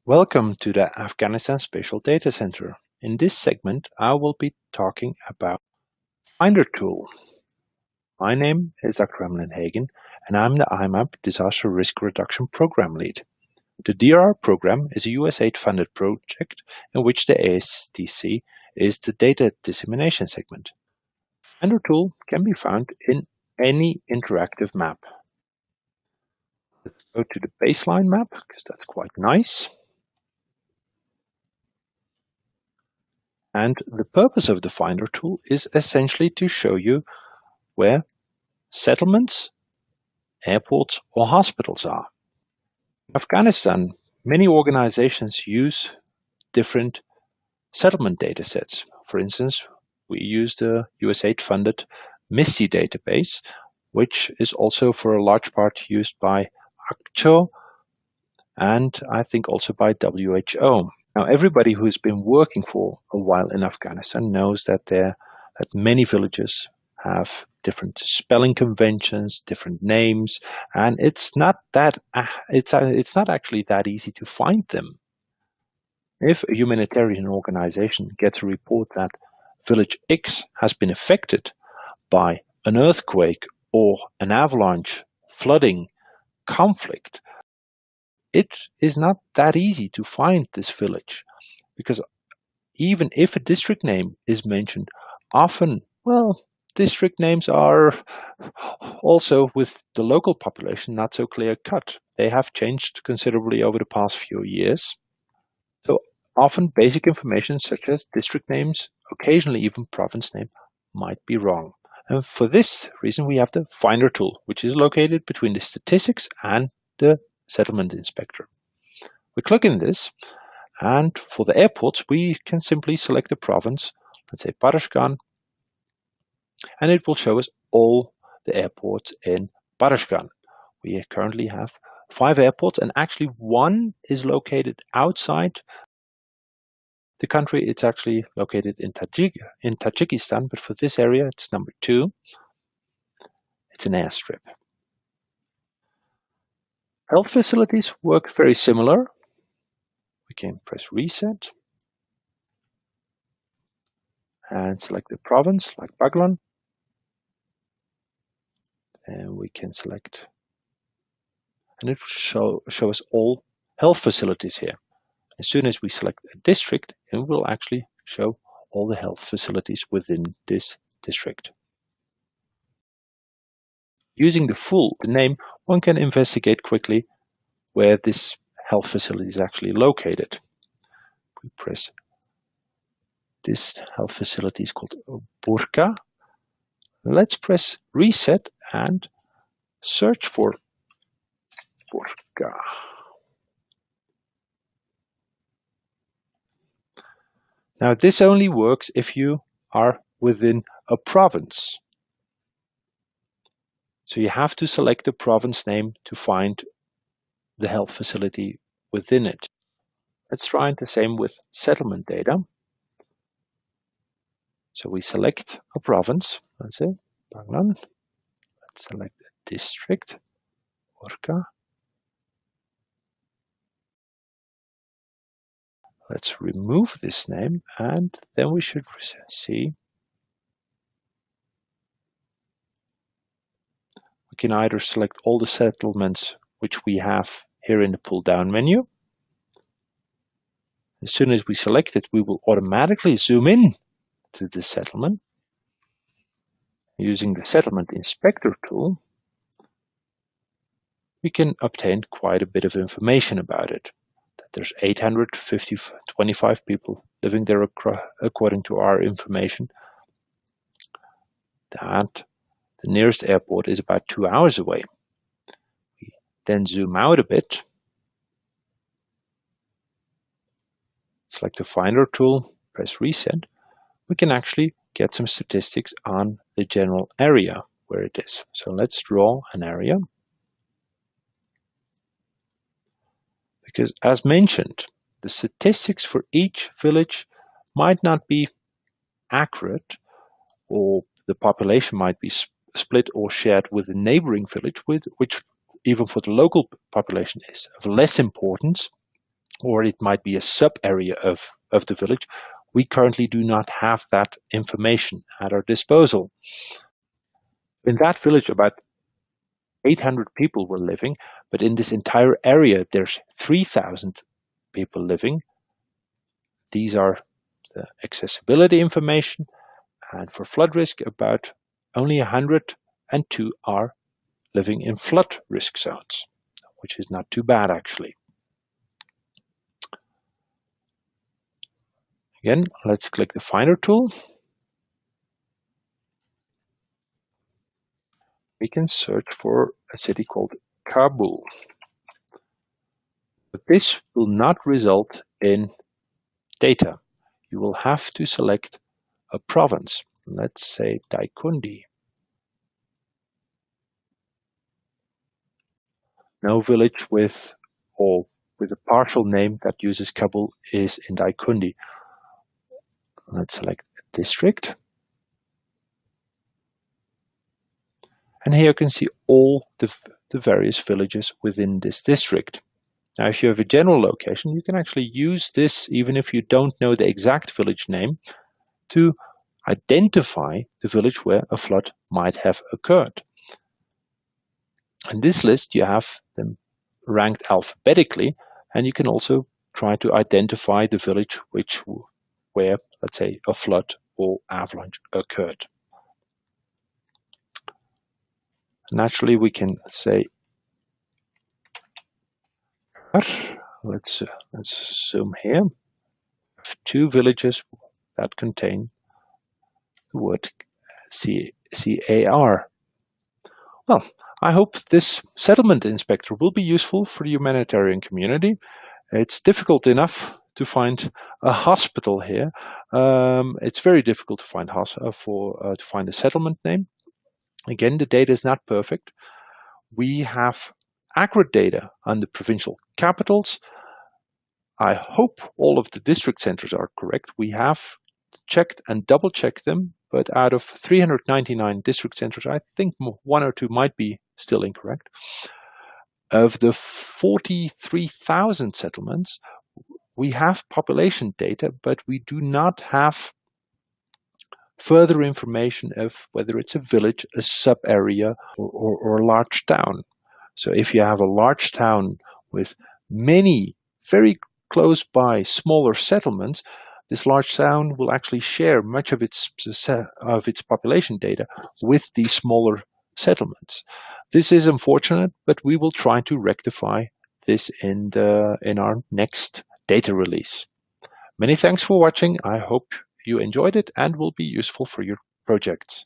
Welcome to the Afghanistan Spatial Data Center. In this segment, I will be talking about Finder tool. My name is Dr. Emlyn Hagen, and I'm the iMMAP Disaster Risk Reduction Program Lead. The DRR program is a USAID-funded project in which the ASDC is the data dissemination segment. Finder tool can be found in any interactive map. Let's go to the baseline map, because that's quite nice. And the purpose of the Finder tool is essentially to show you where settlements, airports, or hospitals are. In Afghanistan, many organizations use different settlement data sets. For instance, we use the USAID-funded MISTI database, which is also for a large part used by ACTO and I think also by WHO. Now, everybody who has been working for a while in Afghanistan knows that many villages have different spelling conventions, different names, and it's not actually that easy to find them. If a humanitarian organization gets a report that village X has been affected by an earthquake or an avalanche, flooding, conflict, it is not that easy to find this village, because even if a district name is mentioned, often, district names are also with the local population not so clear cut. They have changed considerably over the past few years. So often basic information such as district names, occasionally even province name, might be wrong. And for this reason, we have the Finder tool, which is located between the statistics and the settlement inspector. We click in this, and for the airports, we can simply select the province, let's say Parashkan, and it will show us all the airports in Parashkan. We currently have 5 airports, and actually one is located outside the country. It's actually located in Tajikistan, but for this area, it's number 2. It's an airstrip. Health facilities work very similar. We can press reset and select the province like Baghlan. And we can select, and it will show us all health facilities here. As soon as we select a district, it will actually show all the health facilities within this district. Using the name, one can investigate quickly where this health facility is actually located. We press this health facility is called Burka. Let's press reset and search for Burka. Now, this only works if you are within a province. So you have to select the province name to find the health facility within it. Let's try the same with settlement data. So we select a province, let's say Baghlan. Let's select a district, Orca. Let's remove this name, and then we should see we can either select all the settlements which we have here in the pull down menu. As soon as we select it, we will automatically zoom in to the settlement. Using the settlement inspector tool, we can obtain quite a bit of information about it. That there's 825 people living there according to our information. That the nearest airport is about 2 hours away. We then zoom out a bit, select the Finder tool, press reset. We can actually get some statistics on the general area where it is. So let's draw an area. Because as mentioned, the statistics for each village might not be accurate, or the population might be split or shared with a neighboring village, which even for the local population is of less importance. or it might be a sub-area of the village. We currently do not have that information at our disposal. In that village, about 800 people were living, but in this entire area, there's 3,000 people living. These are the accessibility information, and for flood risk, about only 102 are living in flood risk zones, which is not too bad actually. Again, let's click the Finder tool. We can search for a city called Kabul. But this will not result in data. You will have to select a province. Let's say Daikundi. No village with a partial name that uses Kabul is in Daikundi. Let's select a district. And here you can see all the various villages within this district. Now, if you have a general location, you can actually use this, even if you don't know the exact village name, to identify the village where a flood might have occurred. In this list, you have them ranked alphabetically, and you can also try to identify the village where, let's say, a flood or avalanche occurred. Naturally, we can say, let's zoom here. Two villages that contain the word CAR. Well, I hope this settlement inspector will be useful for the humanitarian community. It's difficult enough to find a hospital here. It's very difficult to find to find a settlement name. Again, the data is not perfect. We have accurate data on the provincial capitals. I hope all of the district centers are correct. We have checked and double-checked them, but out of 399 district centers, I think one or two might be still incorrect. Of the 43,000 settlements, we have population data, but we do not have further information of whether it's a village, a sub-area, or a large town. So if you have a large town with many very close by smaller settlements, this large town will actually share much of its population data with these smaller settlements. This is unfortunate, but we will try to rectify this in our next data release. Many thanks for watching. I hope you enjoyed it and will be useful for your projects.